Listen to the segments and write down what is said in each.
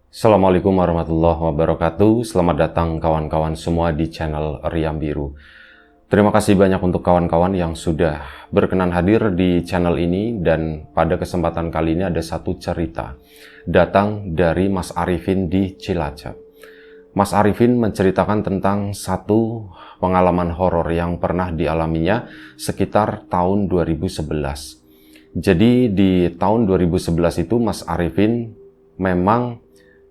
Assalamualaikum warahmatullahi wabarakatuh. Selamat datang kawan-kawan semua di channel Riam Biru. Terima kasih banyak untuk kawan-kawan yang sudah berkenan hadir di channel ini, dan pada kesempatan kali ini ada satu cerita datang dari Mas Arifin di Cilacap. Mas Arifin menceritakan tentang satu pengalaman horor yang pernah dialaminya sekitar tahun 2011. Jadi di tahun 2011 itu Mas Arifin memang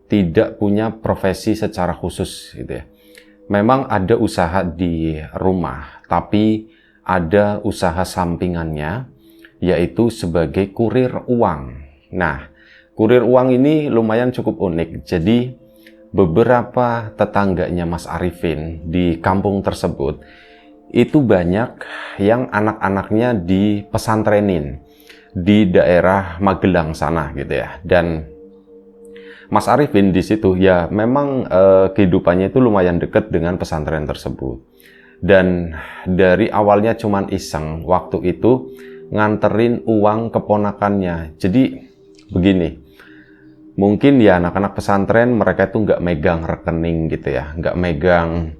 tidak punya profesi secara khusus gitu ya. Memang ada usaha di rumah, tapi ada usaha sampingannya, yaitu sebagai kurir uang. Nah, kurir uang ini lumayan cukup unik. Jadi beberapa tetangganya Mas Arifin di kampung tersebut itu banyak yang anak-anaknya dipesantrenin di daerah Magelang sana gitu ya. Dan Mas Arifin di situ ya memang kehidupannya itu lumayan dekat dengan pesantren tersebut. Dan dari awalnya cuman iseng waktu itu nganterin uang keponakannya. Jadi begini, mungkin ya anak-anak pesantren mereka itu nggak megang rekening gitu ya, nggak megang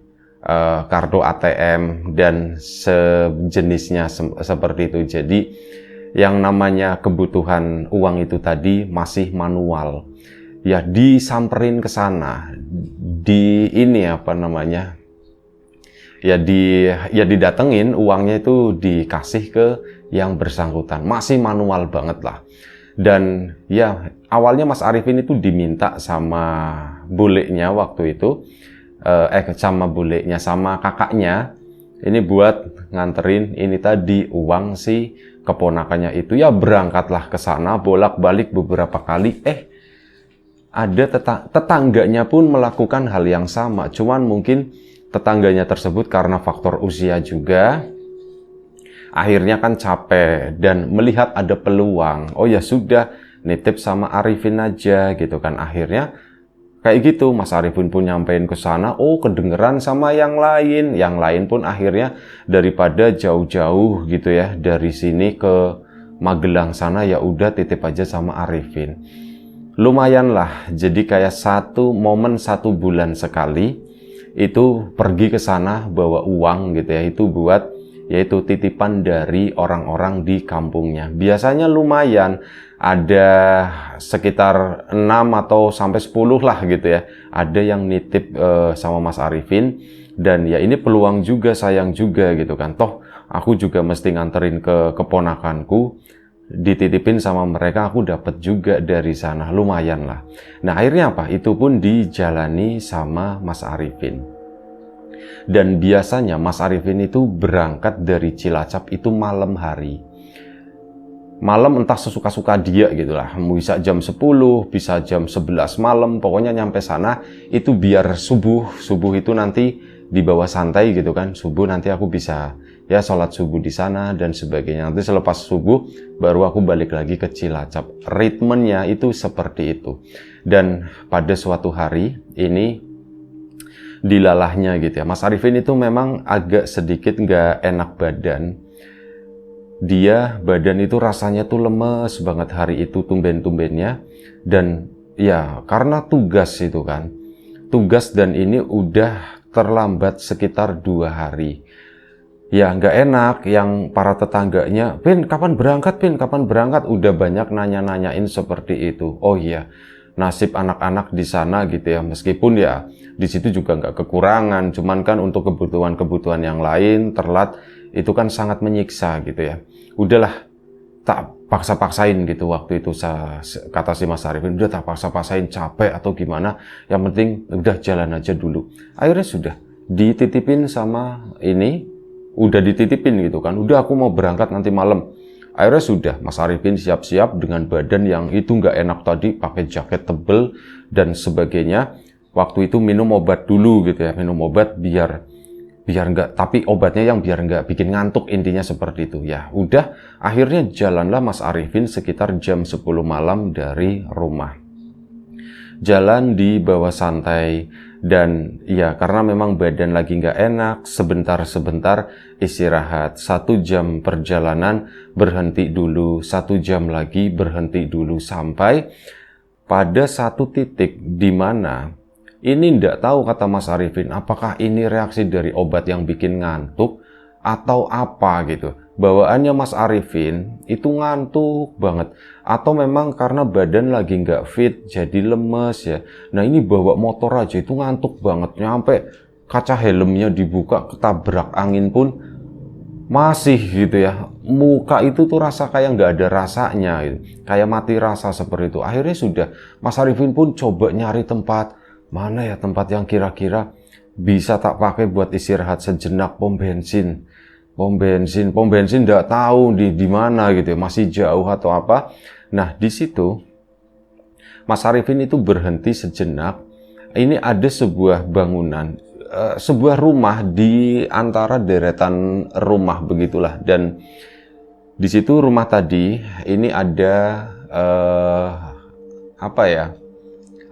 kartu ATM dan sejenisnya seperti itu. Jadi yang namanya kebutuhan uang itu tadi masih manual. Ya disamperin ke sana, didatengin uangnya itu dikasih ke yang bersangkutan, masih manual banget lah. Dan ya awalnya Mas Arifin itu diminta sama bulenya waktu itu, sama kakaknya ini buat nganterin ini tadi uang si keponakannya itu. Ya berangkatlah ke sana bolak-balik beberapa kali. Ada tetangganya pun melakukan hal yang sama, cuman mungkin tetangganya tersebut karena faktor usia juga akhirnya kan capek dan melihat ada peluang, oh ya sudah nitip sama Arifin aja gitu kan. Akhirnya kayak gitu Mas Arifin pun nyampein ke sana, kedengeran sama yang lain pun akhirnya daripada jauh-jauh gitu ya dari sini ke Magelang sana, ya udah titip aja sama Arifin. Lumayan lah, jadi kayak satu bulan sekali itu pergi ke sana bawa uang gitu ya, itu buat yaitu titipan dari orang-orang di kampungnya. Biasanya lumayan, ada sekitar 6 atau sampai 10 lah gitu ya, ada yang nitip sama Mas Arifin. Dan ya ini peluang juga, sayang juga gitu kan, toh aku juga mesti nganterin ke keponakanku, dititipin sama mereka, aku dapat juga dari sana, lumayan lah. Nah akhirnya apa? Itu pun dijalani sama Mas Arifin. Dan biasanya Mas Arifin itu berangkat dari Cilacap itu malam hari. Malam entah sesuka-suka dia gitu lah. Bisa jam 10, bisa jam 11 malam, pokoknya nyampe sana itu biar subuh itu nanti dibawa santai gitu kan. Subuh nanti aku bisa ya sholat subuh di sana dan sebagainya. Nanti selepas subuh baru aku balik lagi ke Cilacap. Ritmenya itu seperti itu. Dan pada suatu hari ini dilalahnya gitu ya, Mas Arifin itu memang agak sedikit nggak enak badan. Dia badan itu rasanya tuh lemes banget hari itu, tumben-tumbennya. Dan ya karena tugas itu kan, tugas, dan ini udah terlambat sekitar 2 hari. Ya nggak enak, yang para tetangganya, Pin kapan berangkat, Pin kapan berangkat, udah banyak nanya-nanyain seperti itu. Oh iya, nasib anak-anak di sana gitu ya, meskipun ya di situ juga nggak kekurangan, cuman kan untuk kebutuhan-kebutuhan yang lain telat itu kan sangat menyiksa gitu ya. Udahlah, tak paksa-paksain gitu waktu itu, kata si Mas Arifin, udah tak paksa-paksain, capek atau gimana, yang penting udah jalan aja dulu. Akhirnya sudah dititipin sama ini, udah dititipin gitu kan, udah aku mau berangkat nanti malam. Akhirnya sudah Mas Arifin siap-siap dengan badan yang itu nggak enak tadi, pakai jaket tebel dan sebagainya. Waktu itu minum obat dulu gitu ya, minum obat biar nggak, tapi obatnya yang biar nggak bikin ngantuk, intinya seperti itu ya. Udah akhirnya jalanlah Mas Arifin sekitar jam 10 malam dari rumah. Jalan di bawah santai. Dan ya karena memang badan lagi nggak enak, sebentar-sebentar istirahat, 1 jam perjalanan berhenti dulu, 1 jam lagi berhenti dulu, sampai pada satu titik di mana ini ndak tahu, kata Mas Arifin, apakah ini reaksi dari obat yang bikin ngantuk atau apa gitu. Bawaannya Mas Arifin itu ngantuk banget, atau memang karena badan lagi nggak fit jadi lemes ya. Nah ini bawa motor aja itu ngantuk banget, nyampe kaca helmnya dibuka ketabrak angin pun masih gitu ya. Muka itu tuh rasa kayak nggak ada rasanya gitu, kayak mati rasa seperti itu. Akhirnya sudah, Mas Arifin pun coba nyari tempat, mana ya tempat yang kira-kira bisa tak pakai buat istirahat sejenak. Pom bensin nggak tahu di mana gitu ya, masih jauh atau apa. Nah di situ Mas Arifin itu berhenti sejenak. Ini ada sebuah bangunan, sebuah rumah di antara deretan rumah begitulah, dan di situ rumah tadi ini ada apa ya?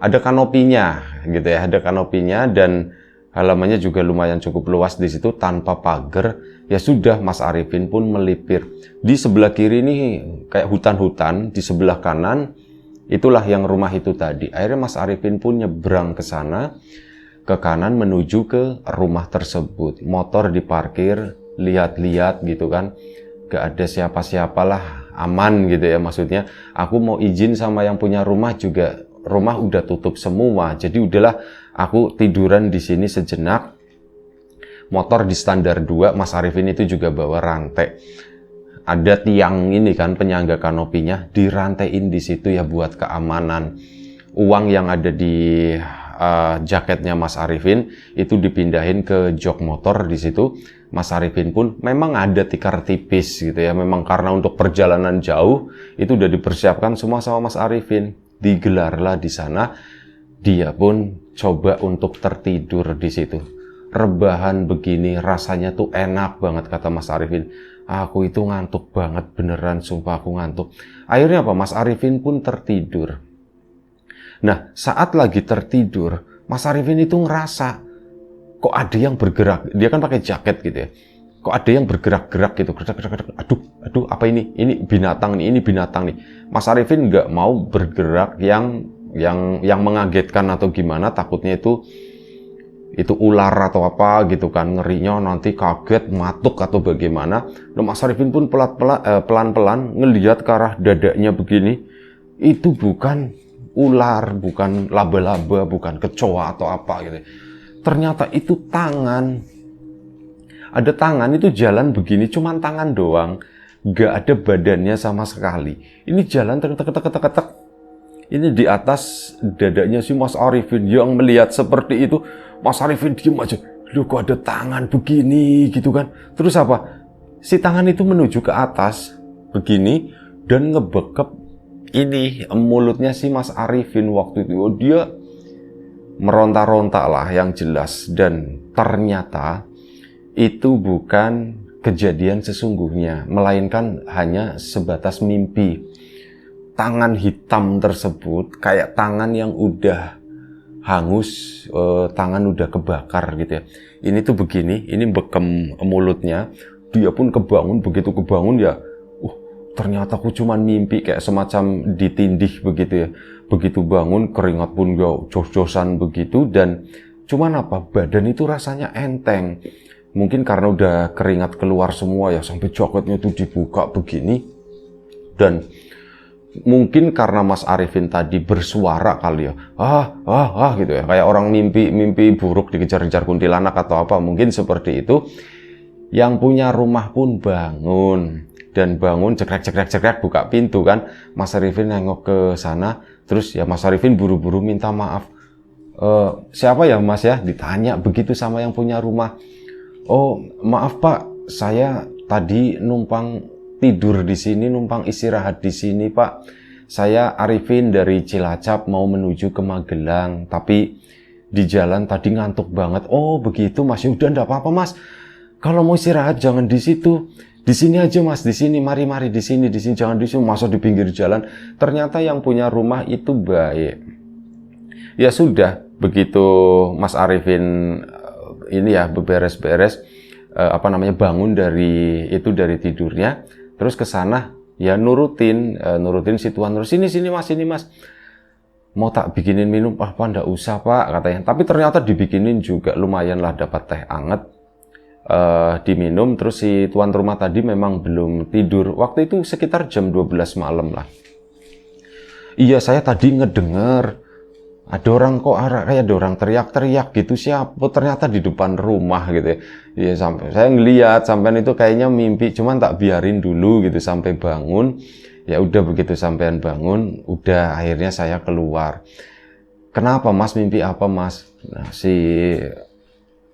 Ada kanopinya gitu ya, ada kanopinya, dan halamannya juga lumayan cukup luas di situ tanpa pagar. Ya sudah, Mas Arifin pun melipir. Di sebelah kiri ini kayak hutan-hutan, di sebelah kanan itulah yang rumah itu tadi. Akhirnya Mas Arifin pun nyebrang ke sana, ke kanan menuju ke rumah tersebut. Motor diparkir, lihat-lihat gitu kan. Gak ada siapa-siapalah, aman gitu ya maksudnya. Aku mau izin sama yang punya rumah juga, rumah udah tutup semua. Jadi udahlah, aku tiduran di sini sejenak. Motor di standar 2, Mas Arifin itu juga bawa rantai. Ada tiang ini kan, penyangga kanopinya, dirantain di situ ya buat keamanan. Uang yang ada di jaketnya Mas Arifin itu dipindahin ke jok motor di situ. Mas Arifin pun memang ada tikar tipis gitu ya, memang karena untuk perjalanan jauh itu udah dipersiapkan semua sama Mas Arifin. Digelarlah di sana, dia pun coba untuk tertidur di situ. Rebahan begini rasanya tuh enak banget, kata Mas Arifin. Aku itu ngantuk banget, beneran sumpah aku ngantuk. Akhirnya apa? Mas Arifin pun tertidur. Nah, saat lagi tertidur, Mas Arifin itu ngerasa kok ada yang bergerak. Dia kan pakai jaket gitu ya. Kok ada yang bergerak-gerak gitu. Aduh, apa ini? Ini binatang nih, ini binatang nih. Mas Arifin nggak mau bergerak yang mengagetkan atau gimana, takutnya itu ular atau apa gitu kan, ngerinya nanti kaget, matuk atau bagaimana. Nah, Mas Arifin pun pelan-pelan ngelihat ke arah dadanya begini. Itu bukan ular, bukan laba-laba, bukan kecoa atau apa gitu. Ternyata itu tangan. Ada tangan itu jalan begini, cuman tangan doang. Gak ada badannya sama sekali. Ini jalan tek. Ini di atas dadanya si Mas Arifin. Yang melihat seperti itu, Mas Arifin diem aja. Loh, kok ada tangan begini gitu kan. Terus apa? Si tangan itu menuju ke atas begini dan ngebekep ini mulutnya si Mas Arifin waktu itu. Oh, dia meronta-ronta lah yang jelas. Dan ternyata itu bukan kejadian sesungguhnya, melainkan hanya sebatas mimpi. Tangan hitam tersebut kayak tangan yang udah hangus, tangan udah kebakar gitu ya. Ini tuh begini, ini bekem mulutnya. Dia pun kebangun, begitu kebangun ya, ternyata aku cuman mimpi, kayak semacam ditindih begitu ya. Begitu bangun keringat pun gak jos-josan begitu, dan cuman apa, badan itu rasanya enteng. Mungkin karena udah keringat keluar semua ya, sampai jaketnya tuh dibuka begini. Dan mungkin karena Mas Arifin tadi bersuara kali ya, gitu ya, kayak orang mimpi buruk dikejar-kejar kuntilanak atau apa, mungkin seperti itu. Yang punya rumah pun bangun, dan bangun cekrek buka pintu kan. Mas Arifin nengok ke sana, terus ya Mas Arifin buru-buru minta maaf. Siapa ya Mas ya? Ditanya begitu sama yang punya rumah. Oh, maaf Pak, saya tadi numpang tidur di sini, numpang istirahat di sini Pak. Saya Arifin dari Cilacap mau menuju ke Magelang, tapi di jalan tadi ngantuk banget. Oh begitu Mas, udah enggak apa-apa Mas. Kalau mau istirahat jangan di situ, di sini aja Mas, di sini, mari di sini, jangan di sini, masa di pinggir jalan. Ternyata yang punya rumah itu baik. Ya sudah, begitu Mas Arifin ini ya beberes-beres bangun dari tidurnya, terus ke sana ya nurutin si tuan, terus sini Mas. mau tak bikinin minum, apa ndak usah Pak katanya. Tapi ternyata dibikinin juga, lumayan lah, dapat teh anget, diminum. Terus si tuan rumah tadi memang belum tidur, waktu itu sekitar jam 12 malam lah. Iya, saya tadi ngedenger ada orang kok kayak ada orang teriak-teriak gitu, siapa, ternyata di depan rumah gitu ya. Iya, sampai saya ngeliat sampean itu kayaknya mimpi, cuman tak biarin dulu gitu sampai bangun. Ya udah, begitu sampean bangun, udah akhirnya saya keluar. Kenapa Mas, mimpi apa Mas? Nah, si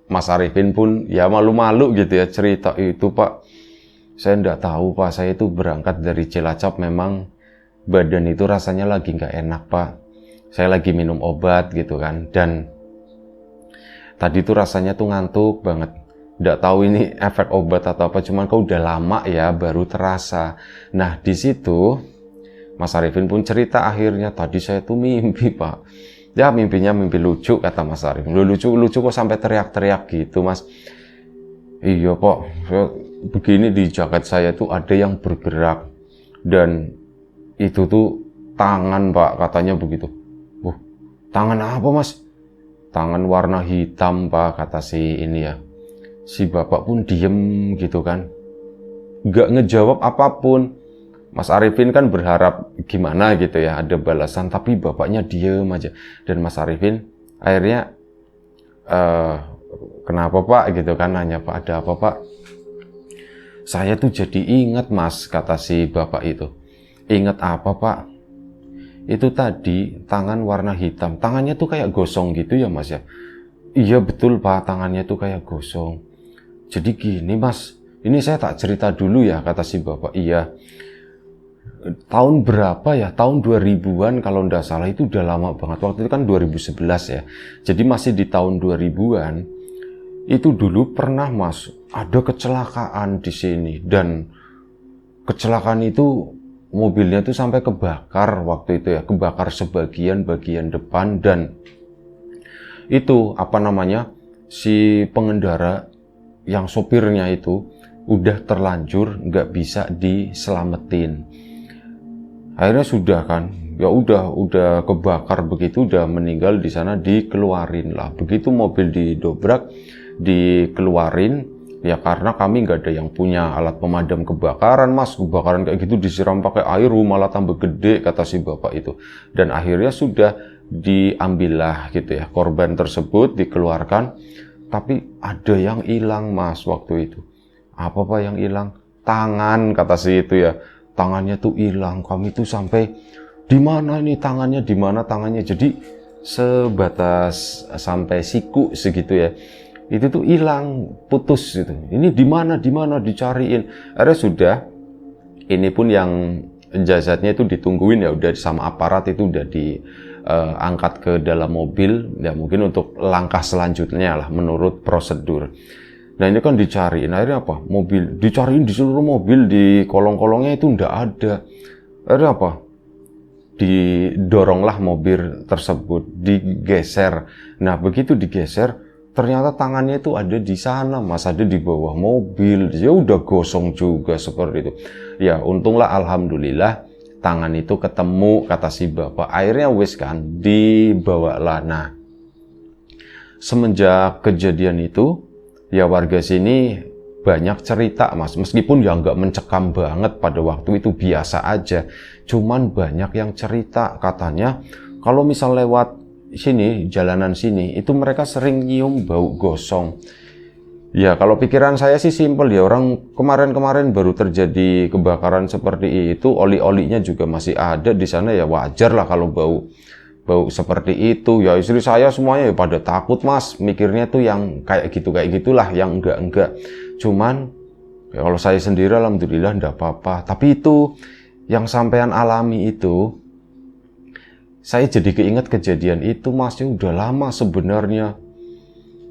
Mas Arifin pun ya malu-malu gitu ya cerita itu, Pak. Saya enggak tahu Pak, saya itu berangkat dari Cilacap, memang badan itu rasanya lagi nggak enak Pak. Saya lagi minum obat gitu kan, dan tadi tuh rasanya tuh ngantuk banget. Nggak tahu ini efek obat atau apa, cuman kok udah lama ya baru terasa. Nah di situ Mas Arifin pun cerita, akhirnya tadi saya tuh mimpi Pak. Ya mimpinya mimpi lucu, kata Mas Arifin. Lucu kok sampai teriak-teriak gitu Mas. Iya Pak, begini di jaket saya tuh ada yang bergerak, dan itu tuh tangan Pak, katanya begitu. Tangan apa Mas? Tangan warna hitam Pak, kata si ini ya. Si bapak pun diem gitu kan, nggak ngejawab apapun. Mas Arifin kan berharap gimana gitu ya, ada balasan, tapi bapaknya diem aja. Dan Mas Arifin akhirnya kenapa Pak gitu kan, nanya, Pak ada apa Pak? Saya tuh jadi ingat Mas, kata si bapak itu. Ingat apa Pak? Itu tadi tangan warna hitam, tangannya tuh kayak gosong gitu ya Mas ya. Iya betul Pak, tangannya tuh kayak gosong. Jadi gini Mas, ini saya tak cerita dulu ya, kata si bapak. Iya, tahun berapa ya, tahun 2000-an kalau ndak salah, itu udah lama banget. Waktu itu kan 2011 ya, jadi masih di tahun 2000-an. Itu dulu pernah Mas, ada kecelakaan di sini, dan kecelakaan itu mobilnya tuh sampai kebakar waktu itu ya, kebakar sebagian bagian depan, dan itu apa namanya, si pengendara yang sopirnya itu udah terlanjur nggak bisa diselamatin. Akhirnya sudah kan, ya udah kebakar begitu, udah meninggal di sana, dikeluarin lah. Begitu mobil didobrak, dikeluarin. Ya karena kami nggak ada yang punya alat pemadam kebakaran Mas, kebakaran kayak gitu disiram pakai air malah tambah gede, kata si bapak itu. Dan akhirnya sudah diambillah gitu ya korban tersebut, dikeluarkan. Tapi ada yang hilang Mas waktu itu. Apa Pak yang hilang? Tangan, kata si itu ya. Tangannya tuh hilang. Kami tuh sampai di mana ini tangannya, di mana tangannya. Jadi sebatas sampai siku segitu ya. Itu tuh hilang, putus gitu. Ini di mana dicariin. Akhirnya sudah, ini pun yang jasadnya itu ditungguin ya, udah sama aparat itu udah diangkat ke dalam mobil ya, mungkin untuk langkah selanjutnya lah menurut prosedur. Nah ini kan dicariin, akhirnya apa? Mobil dicariin di seluruh mobil, di kolong-kolongnya itu ndak ada. Akhirnya apa? Didoronglah mobil tersebut, digeser. Nah begitu digeser, ternyata tangannya itu ada di sana Mas, ada di bawah mobil. Ya udah gosong juga seperti itu. Ya untunglah, alhamdulillah tangan itu ketemu, kata si bapak. Akhirnya wis kan dibawalah. Nah semenjak kejadian itu ya warga sini banyak cerita Mas, meskipun ya nggak mencekam banget pada waktu itu, biasa aja. Cuman banyak yang cerita, katanya kalau misal lewat sini, jalanan sini, itu mereka sering nyium bau gosong. Ya kalau pikiran saya sih simpel ya, orang kemarin-kemarin baru terjadi kebakaran seperti itu, oli-olinya juga masih ada di sana, ya wajar lah kalau bau seperti itu. Ya istri saya semuanya ya pada takut Mas, mikirnya tuh yang kayak gitulah, yang enggak. Cuman ya kalau saya sendiri alhamdulillah enggak apa-apa. Tapi itu yang sampean alami itu, saya jadi keinget kejadian itu Mas, ya udah lama sebenarnya.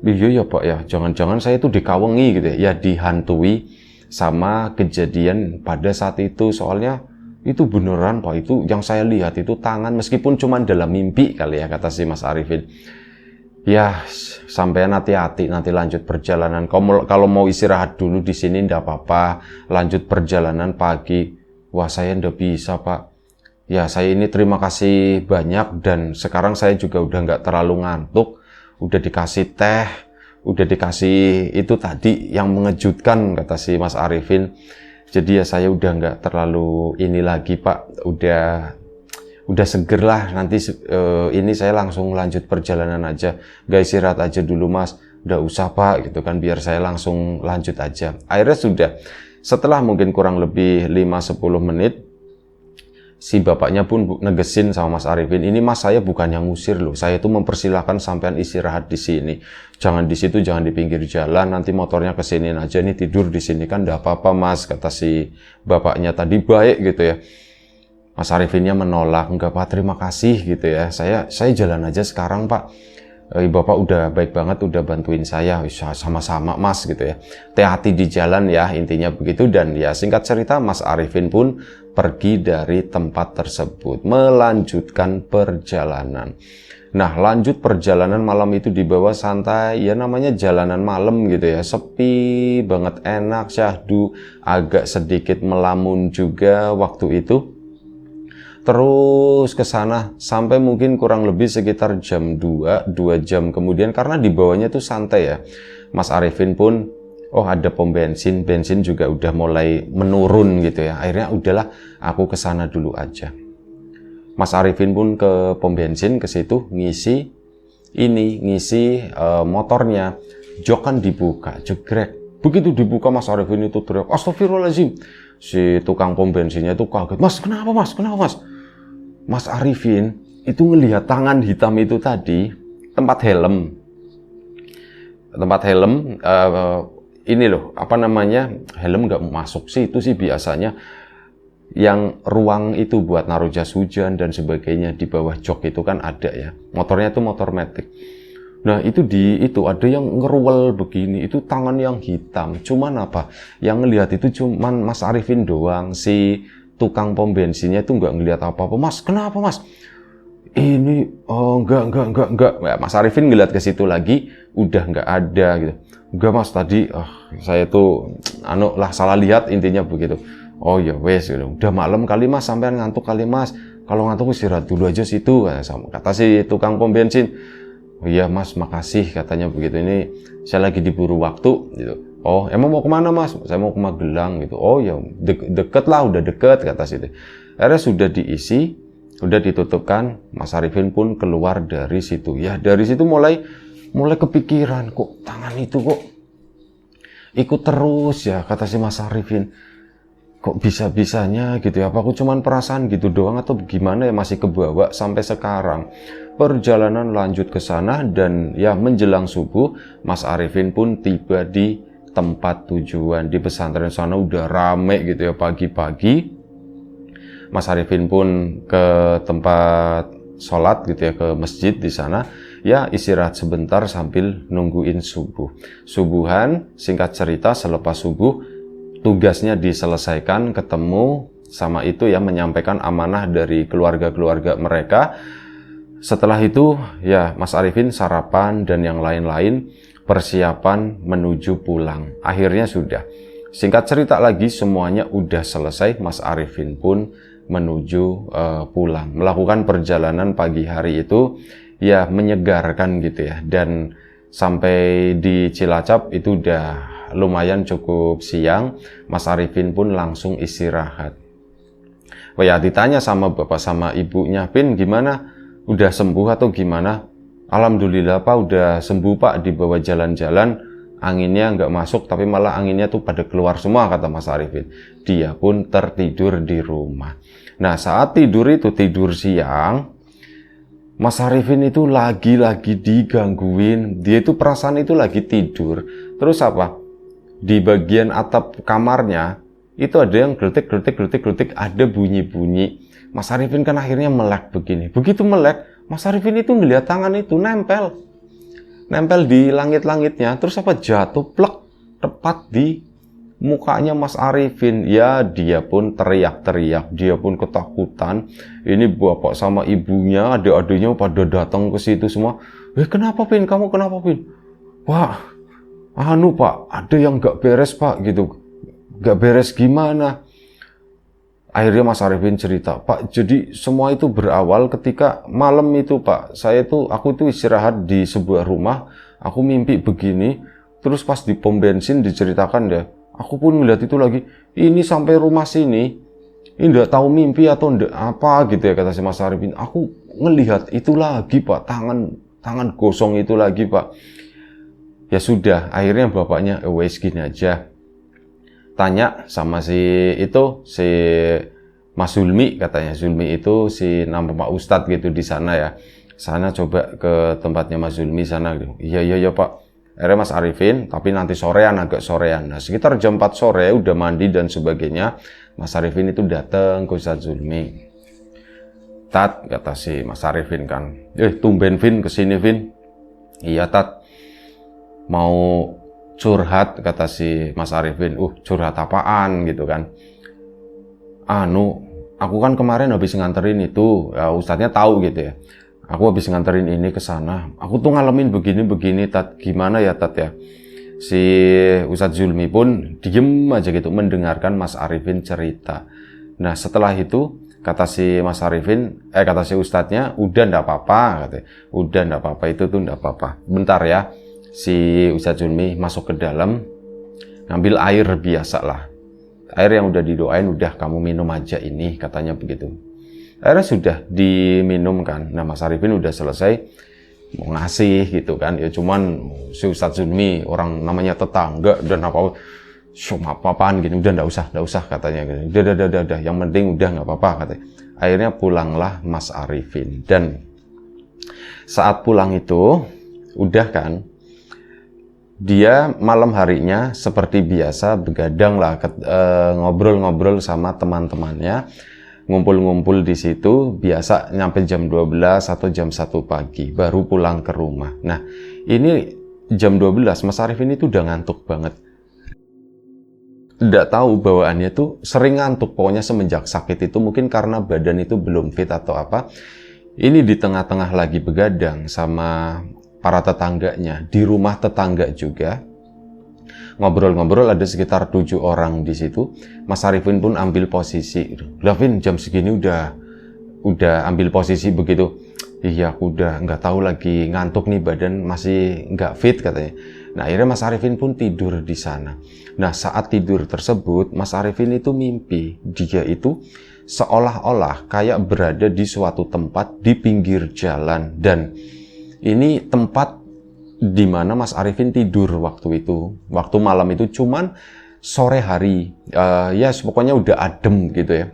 Iya ya Pak ya, jangan-jangan saya itu dikawengi gitu ya, dihantui sama kejadian pada saat itu. Soalnya itu beneran Pak, itu yang saya lihat itu tangan, meskipun cuma dalam mimpi kali ya, kata si Mas Arifin. Ya sampean hati-hati, nanti lanjut perjalanan. Kalau mau istirahat dulu di sini ndak apa-apa, lanjut perjalanan pagi. Wah saya ndak bisa Pak. Ya saya ini terima kasih banyak, dan sekarang saya juga udah nggak terlalu ngantuk, udah dikasih teh, udah dikasih itu tadi yang mengejutkan, kata si Mas Arifin. Jadi ya saya udah nggak terlalu ini lagi Pak, udah seger lah, nanti ini saya langsung lanjut perjalanan aja, gak istirahat aja dulu Mas, udah usah Pak gitu kan, biar saya langsung lanjut aja. Akhirnya sudah, setelah mungkin kurang lebih 5-10 menit, si bapaknya pun negesin sama Mas Arifin, ini Mas saya bukan yang ngusir loh, saya itu mempersilahkan sampean istirahat di sini, jangan di situ, jangan di pinggir jalan, nanti motornya kesiniin aja, nih tidur di sini kan enggak apa-apa Mas, kata si bapaknya tadi, baik gitu ya. Mas Arifinnya menolak, enggak Pak, terima kasih gitu ya, saya jalan aja sekarang Pak, Bapak udah baik banget, udah bantuin saya, sama-sama Mas gitu ya, hati-hati di jalan ya, intinya begitu. Dan ya singkat cerita, Mas Arifin pun pergi dari tempat tersebut, melanjutkan perjalanan. Nah, lanjut perjalanan malam itu dibawa santai, ya namanya jalanan malam gitu ya, sepi banget, enak, syahdu, agak sedikit melamun juga waktu itu. Terus ke sana sampai mungkin kurang lebih sekitar jam 2 jam kemudian, karena di bawahnya tuh santai ya. Mas Arifin pun, oh ada pom bensin, bensin juga udah mulai menurun gitu ya. Akhirnya udahlah, aku ke sana dulu aja. Mas Arifin pun ke pom bensin, ke situ ngisi motornya. Jok kan dibuka, jegrek. Begitu dibuka Mas Arifin itu teriak, astagfirullahaladzim. Si tukang pom bensinnya itu kaget, Mas kenapa Mas, kenapa Mas? Mas Arifin itu ngelihat tangan hitam itu tadi, tempat helm, ini loh, apa namanya, helm nggak masuk sih, itu sih biasanya yang ruang itu buat naruh jas hujan dan sebagainya di bawah jok itu kan ada ya, motornya itu motor matic. Nah itu ada yang ngeruwel begini, itu tangan yang hitam, cuman apa, yang ngelihat itu cuman Mas Arifin doang, si tukang pom bensinnya itu nggak ngelihat apa-apa. Mas kenapa Mas? Ini enggak. Ya, Mas Arifin ngeliat ke situ lagi, udah nggak ada gitu. Enggak Mas, tadi saya tuh salah lihat, intinya begitu. Oh ya wes gitu. Udah malam kali Mas, sampean ngantuk kali Mas, kalau ngantuk istirahat dulu aja situ, kata si tukang pom bensin. Oh iya Mas, makasih, katanya begitu, ini saya lagi diburu waktu gitu. Oh emang mau kemana Mas? Saya mau ke Magelang gitu. Oh ya deket lah, udah deket, kata situ. Akhirnya sudah diisi, udah ditutupkan, Mas Arifin pun keluar dari situ. Ya dari situ mulai kepikiran, kok tangan itu kok ikut terus ya, kata si Mas Arifin. Kok bisa-bisanya gitu ya, apa aku cuman perasaan gitu doang atau gimana ya, masih kebawa sampai sekarang. Perjalanan lanjut ke sana, dan ya menjelang subuh Mas Arifin pun tiba di tempat tujuan. Di pesantren sana udah rame gitu ya, pagi-pagi Mas Arifin pun ke tempat sholat gitu ya, ke masjid di sana. Ya istirahat sebentar sambil nungguin subuh. Subuhan, singkat cerita selepas subuh tugasnya diselesaikan, ketemu sama itu ya, menyampaikan amanah dari keluarga-keluarga mereka. Setelah itu ya Mas Arifin sarapan dan yang lain-lain, persiapan menuju pulang. Akhirnya sudah, singkat cerita lagi, semuanya udah selesai. Mas Arifin pun menuju pulang, melakukan perjalanan pagi hari itu ya menyegarkan gitu ya. Dan sampai di Cilacap itu udah lumayan cukup siang, Mas Arifin pun langsung istirahat. Oh ya, ditanya sama bapak sama ibunya, Pin gimana? Udah sembuh atau gimana? Alhamdulillah Pak, udah sembuh Pak, dibawa jalan-jalan, anginnya nggak masuk, tapi malah anginnya tuh pada keluar semua, kata Mas Arifin. Dia pun tertidur di rumah. Nah saat tidur itu, tidur siang, Mas Arifin itu lagi-lagi digangguin. Dia itu perasaan itu lagi tidur, terus apa, di bagian atap kamarnya itu ada yang geletik, ada bunyi-bunyi. Mas Arifin kan akhirnya melek begini. Begitu melek, Mas Arifin itu ngeliat tangan itu nempel di langit-langitnya, terus apa, jatuh plek tepat di mukanya Mas Arifin. Ya dia pun teriak-teriak, dia pun ketakutan. Ini bapak sama ibunya, adik-adiknya pada datang ke situ semua. Kenapa Pin, kamu kenapa Pin? Wah, Pak, ada yang gak beres Pak gitu. Gak beres gimana? Akhirnya Mas Arifin cerita, Pak, jadi semua itu berawal ketika malam itu, Pak. Aku itu istirahat di sebuah rumah, aku mimpi begini, terus pas di pom bensin diceritakan deh, aku pun melihat itu lagi, ini sampai rumah sini, ini enggak tahu mimpi atau enggak apa gitu ya, kata si Mas Arifin. Aku ngelihat itu lagi, Pak, tangan gosong itu lagi, Pak. Ya sudah, akhirnya bapaknya, wes gini aja. Tanya sama si Mas Zulmi, katanya Zulmi itu si nama Pak Ustadz gitu di sana ya. Sana coba ke tempatnya Mas Zulmi sana gitu. Iya Pak. Akhirnya Mas Arifin, tapi nanti sorean, agak sorean. Nah sekitar jam 4 sore udah mandi dan sebagainya. Mas Arifin itu datang ke Ustadz Zulmi. Tat, kata si Mas Arifin kan. Tumben Vin, kesini Vin. Iya Tat. Mau curhat, kata si Mas Arifin. Curhat apaan gitu kan. Aku kan kemarin habis nganterin itu, ya, Ustadznya tahu gitu ya. Aku habis nganterin ini ke sana. Aku tuh ngalamin begini-begini, Tat. Gimana ya, Tat ya? Si Ustadz Zulmi pun diem aja gitu mendengarkan Mas Arifin cerita. Nah, setelah itu kata si Mas Arifin, kata si Ustadznya, udah ndak apa-apa, katanya. Udah ndak apa-apa, itu tuh ndak apa-apa. Bentar ya. Si Ustadz Zulmi masuk ke dalam, ngambil air biasa lah. Air yang udah didoain, udah kamu minum aja ini, katanya begitu. Airnya sudah diminum kan. Nah Mas Arifin udah selesai, mau ngasih gitu kan. Ya cuman si Ustadz Zulmi, orang namanya tetangga, dan apa-apaan gitu. Udah nggak usah katanya. Udah, yang penting udah nggak apa-apa katanya. Akhirnya pulanglah Mas Arifin. Dan saat pulang itu, udah kan, dia malam harinya seperti biasa begadang lah, ngobrol-ngobrol sama teman-temannya, ngumpul-ngumpul di situ, biasa nyampe jam 12 atau jam 1 pagi, baru pulang ke rumah. Nah, ini jam 12, Mas Arifin itu udah ngantuk banget. Nggak tahu bawaannya tuh sering ngantuk, pokoknya semenjak sakit itu, mungkin karena badan itu belum fit atau apa. Ini di tengah-tengah lagi begadang sama para tetangganya, di rumah tetangga juga. Ngobrol-ngobrol, ada sekitar 7 orang di situ. Mas Arifin pun ambil posisi. Lah Vin, jam segini udah ambil posisi begitu. Iya, aku udah nggak tahu lagi, ngantuk nih, badan masih nggak fit katanya. Nah akhirnya Mas Arifin pun tidur di sana. Nah saat tidur tersebut, Mas Arifin itu mimpi dia itu seolah-olah kayak berada di suatu tempat di pinggir jalan, dan ini tempat di mana Mas Arifin tidur waktu itu. Waktu malam itu cuman sore hari. Ya pokoknya udah adem gitu ya.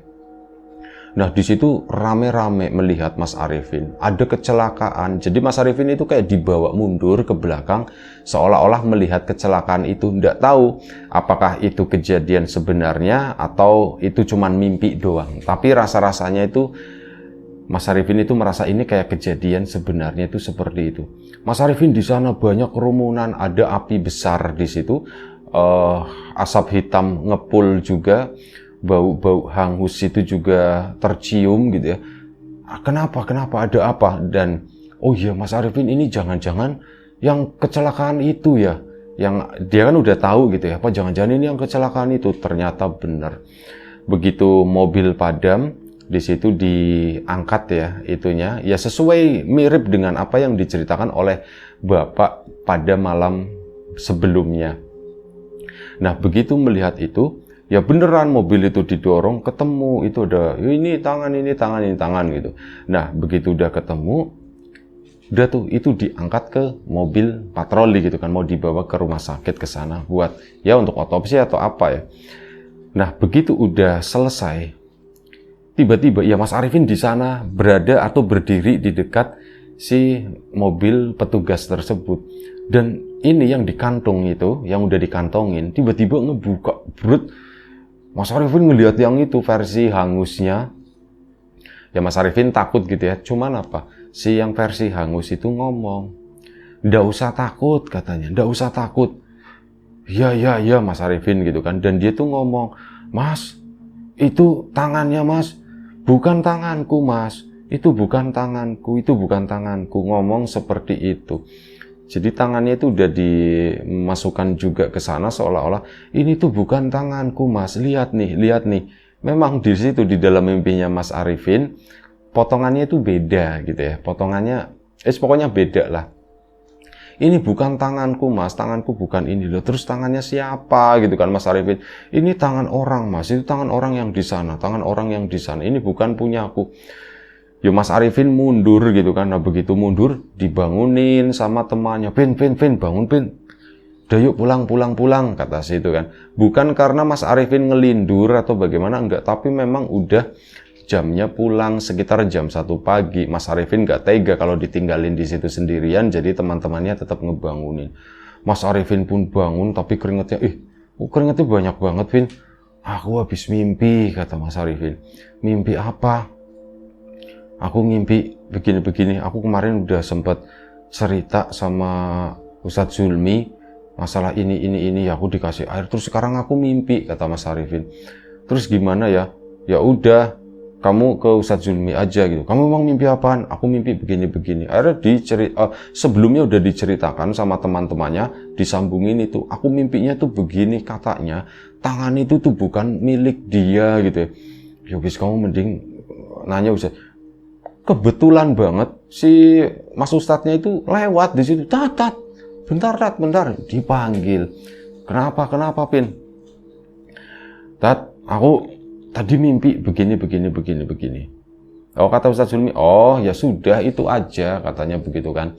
Nah di situ rame-rame melihat Mas Arifin. Ada kecelakaan. Jadi Mas Arifin itu kayak dibawa mundur ke belakang, seolah-olah melihat kecelakaan itu. Nggak tahu apakah itu kejadian sebenarnya atau itu cuman mimpi doang. Tapi rasa-rasanya itu Mas Arifin itu merasa ini kayak kejadian sebenarnya itu seperti itu. Mas Arifin di sana banyak kerumunan, ada api besar di situ, asap hitam ngepul juga, bau-bau hangus itu juga tercium gitu ya. Kenapa ada apa? Dan oh iya, Mas Arifin ini jangan-jangan yang kecelakaan itu ya, yang dia kan udah tahu gitu ya, apa jangan-jangan ini yang kecelakaan itu. Ternyata benar. Begitu mobil padam, di situ diangkat ya itunya, ya sesuai mirip dengan apa yang diceritakan oleh Bapak pada malam sebelumnya. Nah begitu melihat itu, ya beneran mobil itu didorong, ketemu itu ada ini tangan gitu. Nah begitu udah ketemu, udah tuh itu diangkat ke mobil patroli gitu kan, mau dibawa ke rumah sakit ke sana buat ya untuk otopsi atau apa ya. Nah begitu udah selesai, tiba-tiba ya Mas Arifin di sana berada atau berdiri di dekat si mobil petugas tersebut. Dan ini yang dikantung itu, yang udah dikantongin, tiba-tiba ngebuka, brut. Mas Arifin ngelihat yang itu versi hangusnya. Ya Mas Arifin takut gitu ya. Cuman apa? Si yang versi hangus itu ngomong, "Nggak usah takut," katanya. "Nggak usah takut." Ya Mas Arifin gitu kan. Dan dia tuh ngomong, "Mas, itu tangannya Mas. Bukan tanganku Mas, itu bukan tanganku, itu bukan tanganku." Ngomong seperti itu. Jadi tangannya itu udah dimasukkan juga ke sana seolah-olah ini tuh bukan tanganku Mas, lihat nih. memang di situ di dalam mimpinya Mas Arifin potongannya itu beda gitu ya. Potongannya pokoknya beda lah. Ini bukan tanganku Mas, tanganku bukan ini loh. Terus tangannya siapa gitu kan Mas Arifin? Ini tangan orang Mas, itu tangan orang yang di sana, tangan orang yang di sana. Ini bukan punya aku. Ya Mas Arifin mundur gitu kan. Nah begitu mundur dibangunin sama temannya. Pin, bangun Pin. Udah yuk pulang, kata si itu kan. Bukan karena Mas Arifin ngelindur atau bagaimana, enggak. Tapi memang udah jamnya pulang sekitar jam 1 pagi. Mas Arifin nggak tega kalau ditinggalin di situ sendirian, jadi teman-temannya tetap ngebangunin. Mas Arifin pun bangun, tapi keringetnya, keringetnya banyak banget, Vin. Aku habis mimpi, kata Mas Arifin. Mimpi apa? Aku ngimpi begini-begini. Aku kemarin udah sempat cerita sama Ustadz Zulmi masalah ini. Aku dikasih air. Terus sekarang aku mimpi, kata Mas Arifin. Terus gimana ya? Ya udah, kamu ke Ustadz Zulmi aja gitu. Kamu memang mimpi apaan? Aku mimpi begini-begini. Akhirnya sebelumnya udah diceritakan sama teman-temannya, disambungin itu. Aku mimpinya tuh begini, katanya tangan itu tuh bukan milik dia gitu ya. Ya wis, kamu mending nanya Ustadz. Kebetulan banget si Mas Ustadznya itu lewat di situ. Tat, bentar dipanggil. Kenapa Pin? Tat, aku tadi mimpi begini. Oh, kata Ustadz Zulmi, oh ya sudah itu aja, katanya begitu kan.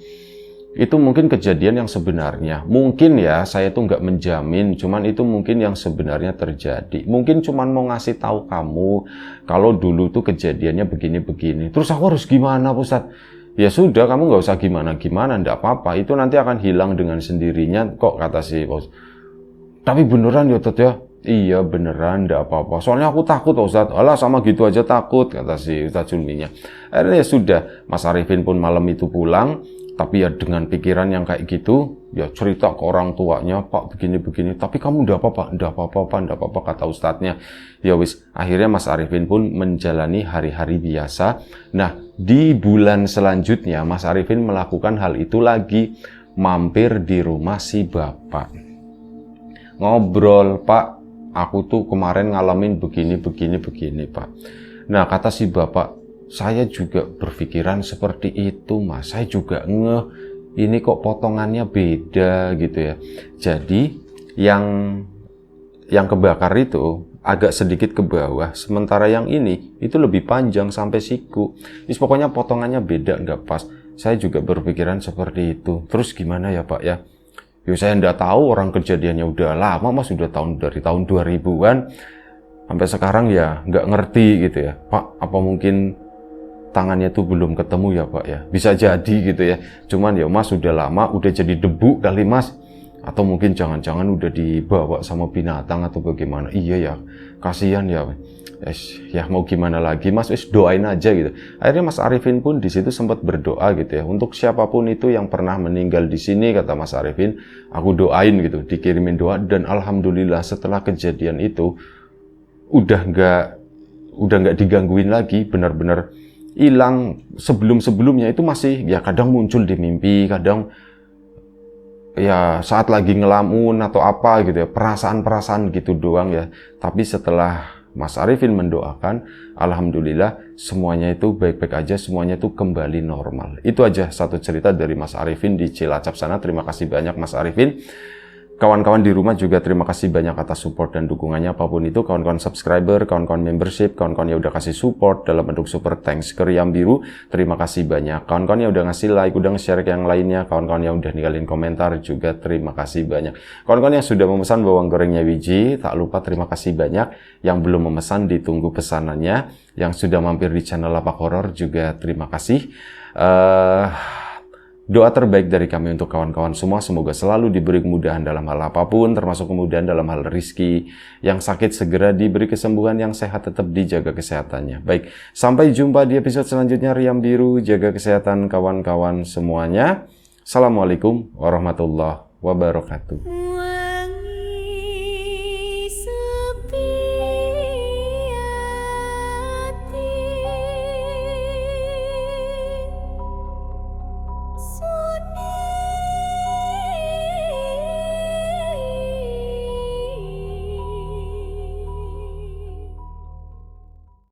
Itu mungkin kejadian yang sebenarnya. Mungkin ya, saya tuh nggak menjamin, cuman itu mungkin yang sebenarnya terjadi. Mungkin cuman mau ngasih tahu kamu, kalau dulu tuh kejadiannya begini. Terus aku harus gimana, Ustadz? Ya sudah, kamu nggak usah gimana, ndak apa-apa. Itu nanti akan hilang dengan sendirinya kok, kata si bos. Tapi beneran ya, Tet ya? Iya beneran, ndak apa-apa. Soalnya aku takut, Ustadz. Alah, sama gitu aja takut, kata si Ustadz Zulminya. Akhirnya ya sudah, Mas Arifin pun malam itu pulang. Tapi ya dengan pikiran yang kayak gitu, ya cerita ke orang tuanya, Pak begini. Tapi kamu ndak apa-apa, kata Ustadznya. Ya wis, akhirnya Mas Arifin pun menjalani hari-hari biasa. Nah, di bulan selanjutnya Mas Arifin melakukan hal itu lagi, mampir di rumah si bapak. Ngobrol, Pak, aku tuh kemarin ngalamin begini Pak. Nah, kata si bapak, saya juga berpikiran seperti itu Mas. Saya juga ini kok potongannya beda gitu ya. Jadi yang kebakar itu agak sedikit ke bawah, sementara yang ini itu lebih panjang sampai siku. Pokoknya potongannya beda, nggak pas. Saya juga berpikiran seperti itu. Terus gimana ya Pak ya? Ya saya nggak tahu, orang kejadiannya udah lama Mas, udah dari tahun 2000-an sampai sekarang ya nggak ngerti gitu ya. Pak, apa mungkin tangannya tuh belum ketemu ya Pak ya? Bisa jadi gitu ya. Cuman ya Mas udah lama, udah jadi debu kali Mas. Atau mungkin jangan-jangan udah dibawa sama binatang atau bagaimana. Iya ya, kasihan ya. Ya mau gimana lagi Mas, doain aja gitu. Akhirnya Mas Arifin pun di situ sempat berdoa gitu ya. Untuk siapapun itu yang pernah meninggal di sini, kata Mas Arifin, aku doain gitu, dikirimin doa. Dan alhamdulillah setelah kejadian itu udah nggak digangguin lagi, benar-benar hilang. Sebelumnya itu masih ya kadang muncul di mimpi, kadang ya saat lagi ngelamun atau apa gitu ya, perasaan gitu doang ya. Tapi setelah Mas Arifin mendoakan, alhamdulillah semuanya itu baik-baik aja, semuanya itu kembali normal. Itu aja satu cerita dari Mas Arifin di Cilacap sana. Terima kasih banyak Mas Arifin. Kawan-kawan di rumah juga terima kasih banyak atas support dan dukungannya apapun itu. Kawan-kawan subscriber, kawan-kawan membership, kawan-kawan yang udah kasih support dalam bentuk super thanks ke Riam Biru, terima kasih banyak. Kawan-kawan yang udah ngasih like, udah nge-share ke yang lainnya, kawan-kawan yang udah ninggalin komentar juga terima kasih banyak. Kawan-kawan yang sudah memesan bawang gorengnya Wiji, tak lupa terima kasih banyak. Yang belum memesan ditunggu pesanannya. Yang sudah mampir di channel Lapak Horor juga terima kasih. Doa terbaik dari kami untuk kawan-kawan semua, semoga selalu diberi kemudahan dalam hal apapun, termasuk kemudahan dalam hal rizki. Yang sakit segera diberi kesembuhan, yang sehat tetap dijaga kesehatannya. Baik, sampai jumpa di episode selanjutnya Riam Biru, jaga kesehatan kawan-kawan semuanya. Assalamualaikum warahmatullahi wabarakatuh.